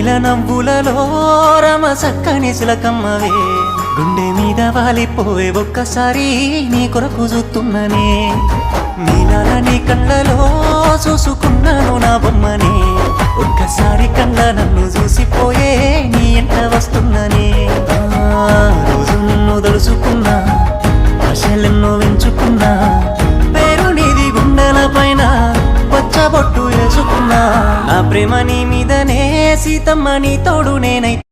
నీల నవ్వులలో రమ సక్కని సిలకమ్మవే గుండె మీద వాలిపోయే ఒక్కసారి నీ కొరకు చూస్తున్ననే నీలాల నీ కళ్ళలో చూసుకున్నాను నా బొమ్మనే ఒక్కసారి కళ్ళ నన్ను చూసిపోయే నీ ఎంట వస్తున్ననే రోజు నిన్ను తలుసుకున్నా ఆశలెన్నో వెంచుకున్నా పేరు నీది గుండెల పైన పచ్చబొట్టు వేసుకున్నా నా ప్రేమ నీ మీదనే సీతమ్మ నీ తోడు నేనైతే